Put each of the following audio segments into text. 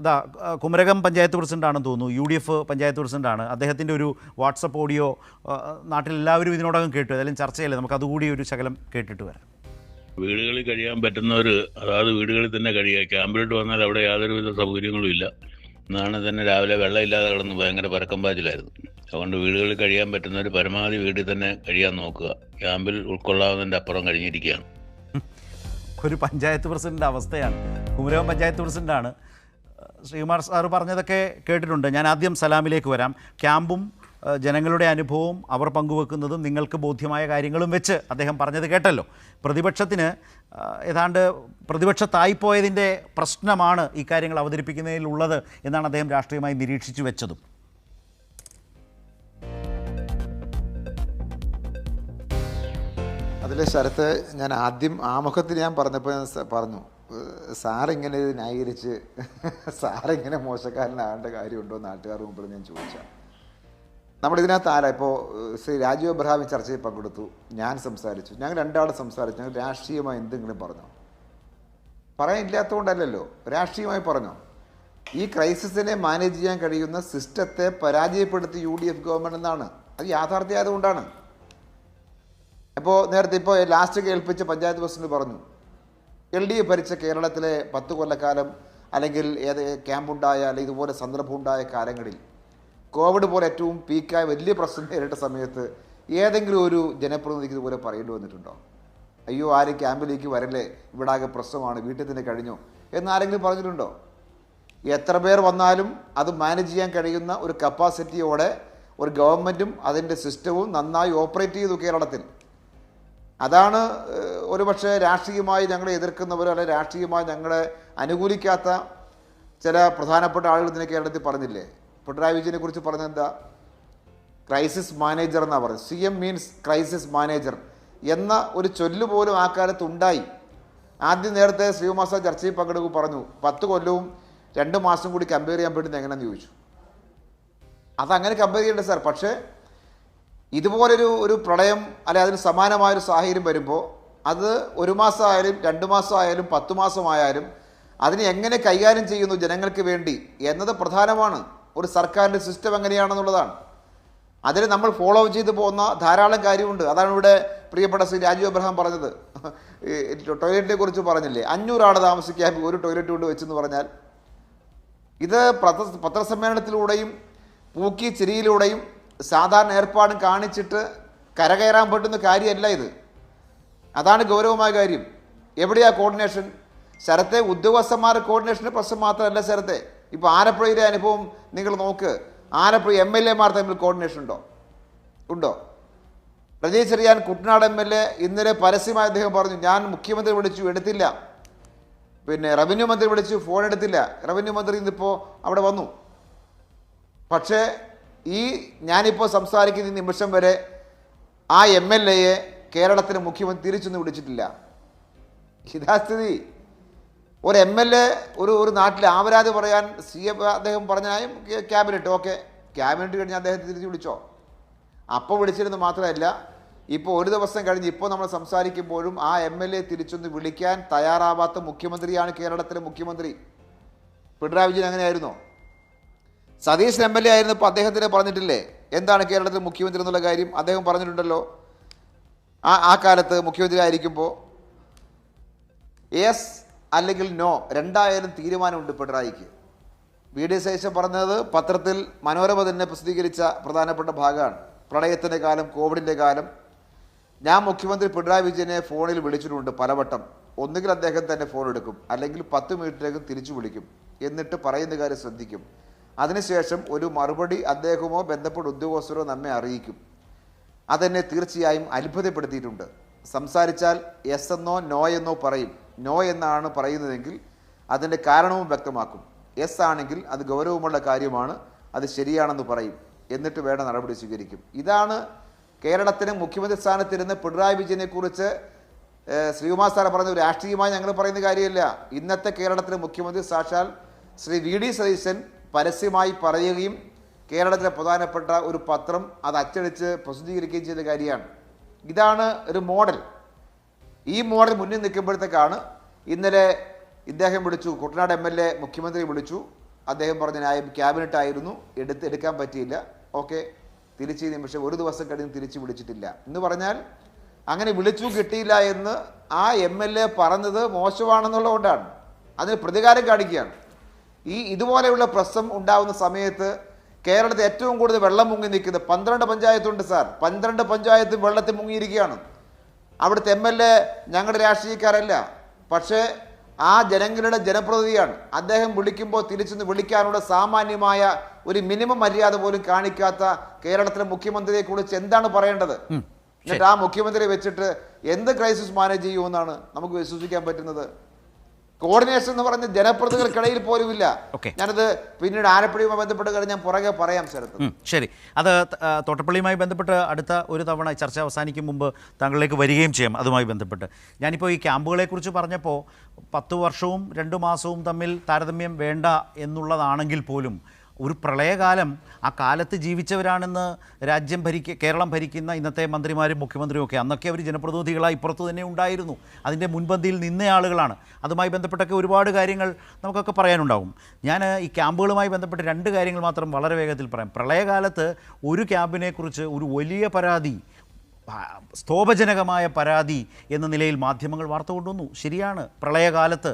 അതാ കുമരകം പഞ്ചായത്ത് പ്രസിഡൻ്റാണെന്ന് തോന്നുന്നു, UDF പഞ്ചായത്ത് പ്രസിഡൻ്റാണ്. അദ്ദേഹത്തിൻ്റെ ഒരു വാട്സപ്പ് ഓഡിയോ നാട്ടിലെല്ലാവരും ഇതിനോടകം കേട്ടു. ഏതായാലും ചർച്ചയല്ലേ, നമുക്ക് അതുകൂടി ഒരു ശകലം കേട്ടിട്ട് വരാം. വീടുകളിൽ കഴിയാൻ പറ്റുന്നവർ അതാത് വീടുകളിൽ തന്നെ കഴിയുക. ക്യാമ്പിലോട്ട് വന്നാൽ അവിടെ യാതൊരുവിധ സൗകര്യങ്ങളും ഇല്ല. എന്നാണ് തന്നെ രാവിലെ വെള്ളമില്ലാതെ കിടന്ന് ഭയങ്കര പരക്കം പാച്ചിലായിരുന്നു. അതുകൊണ്ട് വീടുകളിൽ കഴിയാൻ പറ്റുന്നവർ പരമാവധി വീട്ടിൽ തന്നെ കഴിയാൻ നോക്കുക. ക്യാമ്പിൽ ഉൾക്കൊള്ളാവുന്നതിൻ്റെ അപ്പുറം കഴിഞ്ഞിരിക്കുകയാണ്. ഒരു പഞ്ചായത്ത് പ്രസിഡൻ്റ് അവസ്ഥയാണ്. കുമരകം പഞ്ചായത്ത് പ്രസിഡൻ്റാണ്. ശ്രീകുമാർ സാറ് പറഞ്ഞതൊക്കെ കേട്ടിട്ടുണ്ട്. ഞാൻ ആദ്യം സലാമിലേക്ക് വരാം. ക്യാമ്പും ജനങ്ങളുടെ അനുഭവവും അവർ പങ്കുവെക്കുന്നതും നിങ്ങൾക്ക് ബോധ്യമായ കാര്യങ്ങളും വെച്ച് അദ്ദേഹം പറഞ്ഞത് കേട്ടല്ലോ. പ്രതിപക്ഷത്തിന് ഏതാണ്ട് പ്രതിപക്ഷത്തായിപ്പോയതിൻ്റെ പ്രശ്നമാണ് ഈ കാര്യങ്ങൾ അവതരിപ്പിക്കുന്നതിലുള്ളത് എന്നാണ് അദ്ദേഹം രാഷ്ട്രീയമായി നിരീക്ഷിച്ചു വെച്ചതും. അതിലെ ശരത്ത്, ഞാൻ ആദ്യം ആമുഖത്തിൽ ഞാൻ പറഞ്ഞപ്പോൾ പറഞ്ഞു, സാറിങ്ങനെ ഇത് ന്യായീകരിച്ച് സാറിങ്ങനെ മോശക്കാരനാകേണ്ട കാര്യമുണ്ടോ നാട്ടുകാർ മുമ്പിൽ ഞാൻ ചോദിച്ചാൽ. നമ്മളിതിനകത്ത് ആരാ ഇപ്പോൾ ശ്രീ രാജീവ് അബ്രഹാം ചർച്ചയിൽ പങ്കെടുത്തു, ഞാൻ സംസാരിച്ചു, ഞങ്ങൾ രണ്ടാളും സംസാരിച്ചു. ഞങ്ങൾ രാഷ്ട്രീയമായി എന്തെങ്കിലും പറഞ്ഞോ? പറയാനില്ലാത്തതുകൊണ്ടല്ലല്ലോ, രാഷ്ട്രീയമായി പറഞ്ഞോ? ഈ ക്രൈസിസിനെ മാനേജ് ചെയ്യാൻ കഴിയുന്ന സിസ്റ്റത്തെ പരാജയപ്പെടുത്തി UDF ഗവൺമെൻറ് എന്നാണ്. അത് യാഥാർത്ഥ്യമായതുകൊണ്ടാണ്. ഇപ്പോൾ നേരത്തെ ഇപ്പോൾ ലാസ്റ്റ് കേൾപ്പിച്ച പഞ്ചായത്ത് പ്രസിഡന്റ് പറഞ്ഞു, LDF ഭരിച്ച കേരളത്തിലെ 10 കൊല്ലക്കാലം അല്ലെങ്കിൽ ഏത് ക്യാമ്പുണ്ടായ അല്ലെങ്കിൽ ഇതുപോലെ സന്ദർഭമുണ്ടായ കാലങ്ങളിൽ കോവിഡ് പോലെ ഏറ്റവും പീക്കായ വലിയ പ്രശ്നം നേരിട്ട സമയത്ത് ഏതെങ്കിലും ഒരു ജനപ്രതിനിധിക്ക് ഇതുപോലെ പറയേണ്ടി വന്നിട്ടുണ്ടോ? അയ്യോ, ആരും ക്യാമ്പിലേക്ക് വരല്ലേ, ഇവിടെ ആകെ പ്രശ്നമാണ്, വീട്ടിൽ തന്നെ കഴിഞ്ഞു എന്നാരെങ്കിലും പറഞ്ഞിട്ടുണ്ടോ? എത്ര പേർ വന്നാലും അത് മാനേജ് ചെയ്യാൻ കഴിയുന്ന ഒരു കപ്പാസിറ്റിയോടെ ഒരു ഗവൺമെൻറ്റും അതിൻ്റെ സിസ്റ്റവും നന്നായി ഓപ്പറേറ്റ് ചെയ്തു കേരളത്തിൽ. അതാണ് ഒരുപക്ഷെ രാഷ്ട്രീയമായി ഞങ്ങളെ എതിർക്കുന്നവരോ അല്ലെങ്കിൽ രാഷ്ട്രീയമായി ഞങ്ങളെ അനുകൂലിക്കാത്ത ചില പ്രധാനപ്പെട്ട ആളുകൾ ഇതിനെ കേരളത്തിൽ പറഞ്ഞില്ലേ. പിണറായി വിജയനെ കുറിച്ച് പറഞ്ഞെന്താ? ക്രൈസിസ് മാനേജർ എന്നാണ് പറയുന്നത്. CM മീൻസ് ക്രൈസിസ് മാനേജർ എന്ന ഒരു ചൊല്ല് പോലും ആ കാലത്ത് ഉണ്ടായി. ആദ്യം നേരത്തെ ശ്രീകുമാർ സാർ ചർച്ചയിൽ പങ്കെടുക്കും പറഞ്ഞു 10 കൊല്ലവും 2 മാസം കൂടി കമ്പയർ ചെയ്യാൻ പറ്റുന്നത് എങ്ങനെയാണെന്ന് ചോദിച്ചു. അതങ്ങനെ കമ്പയർ ചെയ്യേണ്ട സാർ. പക്ഷേ ഇതുപോലൊരു പ്രളയം അല്ലെങ്കിൽ അതിന് സമാനമായൊരു സാഹചര്യം വരുമ്പോൾ അത് 1 മാസമായാലും 2 മാസമായാലും 10 മാസമായാലും അതിനെ എങ്ങനെ കൈകാര്യം ചെയ്യുന്നു ജനങ്ങൾക്ക് വേണ്ടി എന്നത് പ്രധാനമാണ്. ഒരു സർക്കാരിൻ്റെ സിസ്റ്റം എങ്ങനെയാണെന്നുള്ളതാണ്. അതിൽ നമ്മൾ ഫോളോ ചെയ്ത് പോകുന്ന ധാരാളം കാര്യമുണ്ട്. അതാണ് ഇവിടെ പ്രിയപ്പെട്ട ശ്രീ രാജീവ് അബ്രഹാം പറഞ്ഞത്. ടോയ്ലറ്റിനെ കുറിച്ച് പറഞ്ഞില്ലേ, 500 ആൾ താമസിക്കാൻ ഒരു ടോയ്ലറ്റ് കൊണ്ട് വെച്ചെന്ന് പറഞ്ഞാൽ ഇത് പത്രസമ്മേളനത്തിലൂടെയും പൂക്കി ചിരിയിലൂടെയും സാധാരണ ഏർപ്പാടും കാണിച്ചിട്ട് കരകയറാൻ പറ്റുന്ന കാര്യമല്ല ഇത്. അതാണ് ഗൗരവമായ കാര്യം. എവിടെയാ കോർഡിനേഷൻ? ശരത്തെ, ഉദ്യോഗസ്ഥന്മാരുടെ കോർഡിനേഷൻ്റെ പ്രശ്നം മാത്രമല്ല ശരത്തെ. ഇപ്പോൾ ആലപ്പുഴയിലെ അനുഭവം നിങ്ങൾ നോക്ക്. ആലപ്പുഴ MLA-മാർ തമ്മിൽ കോർഡിനേഷൻ ഉണ്ടോ? രജീഷ് ചെറിയാൻ കുട്ടനാട് MLA ഇന്നലെ പരസ്യമായി അദ്ദേഹം പറഞ്ഞു, ഞാൻ മുഖ്യമന്ത്രി വിളിച്ചു, എടുത്തില്ല. പിന്നെ റവന്യൂ മന്ത്രി വിളിച്ചു, ഫോൺ എടുത്തില്ല. റവന്യൂ മന്ത്രി ഇന്നിപ്പോൾ അവിടെ വന്നു. പക്ഷേ ഞാനിപ്പോൾ സംസാരിക്കുന്ന നിമിഷം വരെ ആ MLA-യെ കേരളത്തിലെ മുഖ്യമന്ത്രി തിരിച്ചൊന്നും വിളിച്ചിട്ടില്ല. ഇതാ സ്ഥിതി. ഒരു MLA ഒരു നാട്ടിൽ ആവരാതി പറയാൻ അദ്ദേഹം പറഞ്ഞാലും ക്യാബിനറ്റ് ഓക്കെ, ക്യാബിനറ്റ് കഴിഞ്ഞ് അദ്ദേഹത്തെ തിരിച്ച് വിളിച്ചോ? അപ്പോൾ വിളിച്ചിരുന്നു മാത്രമല്ല, ഇപ്പോൾ ഒരു ദിവസം കഴിഞ്ഞ് ഇപ്പോൾ നമ്മൾ സംസാരിക്കുമ്പോഴും ആ MLA തിരിച്ചൊന്ന് വിളിക്കാൻ തയ്യാറാവാത്ത മുഖ്യമന്ത്രിയാണ് കേരളത്തിലെ മുഖ്യമന്ത്രി. പിണറായി വിജയൻ അങ്ങനെയായിരുന്നോ? സതീശൻ MLA ആയിരുന്നപ്പോൾ അദ്ദേഹത്തിന് പറഞ്ഞിട്ടില്ലേ എന്താണ് കേരളത്തിലെ മുഖ്യമന്ത്രി എന്നുള്ള കാര്യം? അദ്ദേഹം പറഞ്ഞിട്ടുണ്ടല്ലോ. ആ കാലത്ത് മുഖ്യമന്ത്രി ആയിരിക്കുമ്പോൾ യെസ് അല്ലെങ്കിൽ നോ രണ്ടായാലും തീരുമാനമുണ്ട് പിണറായിക്ക്. VD സതീശൻ പറഞ്ഞത് പത്രത്തിൽ മനോരമ തന്നെ പ്രസിദ്ധീകരിച്ച പ്രധാനപ്പെട്ട ഭാഗമാണ്. പ്രളയത്തിൻ്റെ കാലം, കോവിഡിൻ്റെ കാലം, ഞാൻ മുഖ്യമന്ത്രി പിണറായി വിജയനെ ഫോണിൽ വിളിച്ചിട്ടുണ്ട് പലവട്ടം. ഒന്നുകിൽ അദ്ദേഹം തന്നെ ഫോൺ എടുക്കും, അല്ലെങ്കിൽ 10 മിനിറ്റിലേക്കും തിരിച്ചു വിളിക്കും. എന്നിട്ട് പറയുന്ന കാര്യം ശ്രദ്ധിക്കും. അതിനുശേഷം ഒരു മറുപടി അദ്ദേഹമോ ബന്ധപ്പെട്ട ഉദ്യോഗസ്ഥരോ നമ്മെ അറിയിക്കും. അതെന്നെ തീർച്ചയായും അത്ഭുതപ്പെടുത്തിയിട്ടുണ്ട്. സംസാരിച്ചാൽ യെസ് എന്നോ നോ എന്നോ പറയും. നോ എന്നാണ് പറയുന്നതെങ്കിൽ അതിൻ്റെ കാരണവും വ്യക്തമാക്കും. യെസ് ആണെങ്കിൽ അത് ഗൗരവമുള്ള കാര്യമാണ്, അത് ശരിയാണെന്ന് പറയും. എന്നിട്ട് വേണ്ട നടപടി സ്വീകരിക്കും. ഇതാണ് കേരളത്തിന് മുഖ്യമന്ത്രി സ്ഥാനത്തിരുന്ന് പിണറായി വിജയനെ കുറിച്ച് ശ്രീകുമാർ സാറ് പറഞ്ഞ രാഷ്ട്രീയമായി ഞങ്ങൾ പറയുന്ന കാര്യമില്ല. ഇന്നത്തെ കേരളത്തിലെ മുഖ്യമന്ത്രി സാക്ഷാൽ ശ്രീ VD സതീശൻ പരസ്യമായി പറയുകയും കേരളത്തിലെ പ്രധാനപ്പെട്ട ഒരു പത്രം അത് അച്ചടിച്ച് പ്രസിദ്ധീകരിക്കുകയും ചെയ്ത കാര്യമാണ്. ഇതാണ് ഒരു മോഡൽ. ഈ മോഡൽ മുന്നിൽ നിൽക്കുമ്പോഴത്തേക്കാണ് ഇന്നലെ ഇദ്ദേഹം വിളിച്ചു, കുട്ടനാട് MLA മുഖ്യമന്ത്രി വിളിച്ചു, അദ്ദേഹം പറഞ്ഞ ന്യായം ക്യാബിനറ്റ് ആയിരുന്നു, എടുക്കാൻ പറ്റിയില്ല. ഓക്കെ, തിരിച്ച് നിമിഷം ഒരു ദിവസം കഴിഞ്ഞ് തിരിച്ച് വിളിച്ചിട്ടില്ല എന്ന് പറഞ്ഞാൽ അങ്ങനെ വിളിച്ചു കിട്ടിയില്ല എന്ന് ആ MLA പറഞ്ഞത് മോശമാണെന്നുള്ളതുകൊണ്ടാണ്. അതിന് പ്രതികാരം കാണിക്കുകയാണ്. ഇതുപോലെയുള്ള പ്രശ്നം ഉണ്ടാകുന്ന സമയത്ത് കേരളത്തിൽ ഏറ്റവും കൂടുതൽ വെള്ളം മുങ്ങി നിൽക്കുന്നത് 12 പഞ്ചായത്തുണ്ട് സാർ. 12 പഞ്ചായത്തും വെള്ളത്തിൽ മുങ്ങിയിരിക്കുകയാണ്. അവിടുത്തെ MLA ഞങ്ങളുടെ രാഷ്ട്രീയക്കാരല്ല, പക്ഷേ ആ ജനങ്ങളുടെ ജനപ്രതിനിധിയാണ്. അദ്ദേഹം വിളിക്കുമ്പോൾ തിരിച്ചൊന്ന് വിളിക്കാനുള്ള സാമാന്യമായ ഒരു മിനിമം മര്യാദ പോലും കാണിക്കാത്ത കേരളത്തിലെ മുഖ്യമന്ത്രിയെ കുറിച്ച് എന്താണ് പറയേണ്ടത്? എന്നിട്ട് ആ മുഖ്യമന്ത്രിയെ വെച്ചിട്ട് എന്ത് ക്രൈസിസ് മാനേജ് ചെയ്യുമെന്നാണ് നമുക്ക് വിശ്വസിക്കാൻ പറ്റുന്നത്? കോർഡിനേഷൻ എന്ന് പറഞ്ഞ ജനപ്രതിനിധികൾക്കിടയിൽ പോലുമില്ല. ഞാനത് പിന്നീട് ആലപ്പുഴയുമായി ബന്ധപ്പെട്ട് കഴിഞ്ഞാൽ ഞാൻ പുറകെ പറയാം ശരത്ത്. ശരി, അത് തോട്ടപ്പള്ളിയുമായി ബന്ധപ്പെട്ട് അടുത്ത ഒരു തവണ ചർച്ച അവസാനിക്കും മുമ്പ് താങ്കളിലേക്ക് വരികയും ചെയ്യാം. അതുമായി ബന്ധപ്പെട്ട് ഞാനിപ്പോൾ ഈ ക്യാമ്പുകളെക്കുറിച്ച് പറഞ്ഞപ്പോൾ 10 വർഷവും 2 മാസവും തമ്മിൽ താരതമ്യം വേണ്ട എന്നുള്ളതാണെങ്കിൽ പോലും ഒരു പ്രളയകാലം ആ കാലത്ത് ജീവിച്ചവരാണെന്ന് കേരളം ഭരിക്കുന്ന ഇന്നത്തെ മന്ത്രിമാരും മുഖ്യമന്ത്രിയും ഒക്കെ അന്നൊക്കെ അവർ ജനപ്രതിനിധികളായി ഇപ്പുറത്ത് തന്നെ ഉണ്ടായിരുന്നു, അതിൻ്റെ മുൻപന്തിയിൽ നിന്ന ആളുകളാണ്. അതുമായി ബന്ധപ്പെട്ടൊക്കെ ഒരുപാട് കാര്യങ്ങൾ നമുക്കൊക്കെ പറയാനുണ്ടാവും. ഞാൻ ഈ ക്യാമ്പുകളുമായി ബന്ധപ്പെട്ട് 2 കാര്യങ്ങൾ മാത്രം വളരെ വേഗത്തിൽ പറയാം. പ്രളയകാലത്ത് ഒരു ക്യാമ്പിനെക്കുറിച്ച് ഒരു വലിയ പരാതി, സ്തോഭജനകമായ പരാതി എന്ന നിലയിൽ മാധ്യമങ്ങൾ വാർത്ത കൊണ്ടുവന്നു. ശരിയാണ്, പ്രളയകാലത്ത്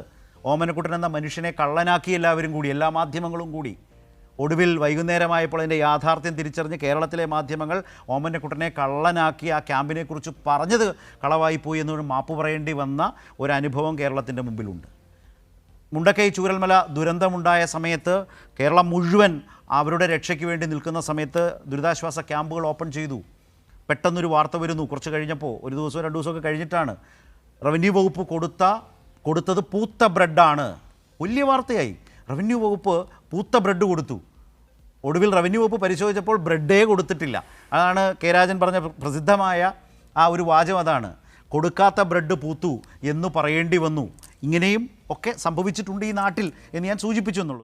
ഓമനക്കുട്ടൻ എന്ന മനുഷ്യനെ കള്ളനാക്കി എല്ലാവരും കൂടി, എല്ലാ മാധ്യമങ്ങളും കൂടി. ഒടുവിൽ വൈകുന്നേരമായപ്പോൾ അതിൻ്റെ യാഥാർത്ഥ്യം തിരിച്ചറിഞ്ഞ് കേരളത്തിലെ മാധ്യമങ്ങൾ ഓമനക്കുട്ടനെ കള്ളനാക്കി ആ ക്യാമ്പിനെക്കുറിച്ച് പറഞ്ഞത് കളവായിപ്പോയി എന്നൊരു മാപ്പ് പറയേണ്ടി വന്ന ഒരു അനുഭവം കേരളത്തിൻ്റെ മുമ്പിലുണ്ട്. മുണ്ടക്കൈ ചൂരൽമല ദുരന്തമുണ്ടായ സമയത്ത് കേരളം മുഴുവൻ അവരുടെ രക്ഷയ്ക്ക് വേണ്ടി നിൽക്കുന്ന സമയത്ത് ദുരിതാശ്വാസ ക്യാമ്പുകൾ ഓപ്പൺ ചെയ്തു. പെട്ടെന്നൊരു വാർത്ത വരുന്നു കുറച്ച് കഴിഞ്ഞപ്പോൾ, 1 ദിവസമോ 2 ദിവസമൊക്കെ കഴിഞ്ഞിട്ടാണ്. റവന്യൂ വകുപ്പ് കൊടുത്തത് പൂത്ത ബ്രെഡാണ്. വലിയ വാർത്തയായി. റവന്യൂ വകുപ്പ് പൂത്ത ബ്രെഡ് കൊടുത്തു. ഒടുവിൽ റവന്യൂ വകുപ്പ് പരിശോധിച്ചപ്പോൾ ബ്രെഡേ കൊടുത്തിട്ടില്ല. അതാണ് കെ രാജൻ പറഞ്ഞ പ്രസിദ്ധമായ ആ ഒരു വാചകം, അതാണ് കൊടുക്കാത്ത ബ്രെഡ് പൂത്തു എന്ന് പറയേണ്ടി വന്നു. ഇങ്ങനെയും ഒക്കെ സംഭവിച്ചിട്ടുണ്ട് ഈ നാട്ടിൽ എന്ന് ഞാൻ സൂചിപ്പിച്ചു എന്നുള്ളൂ.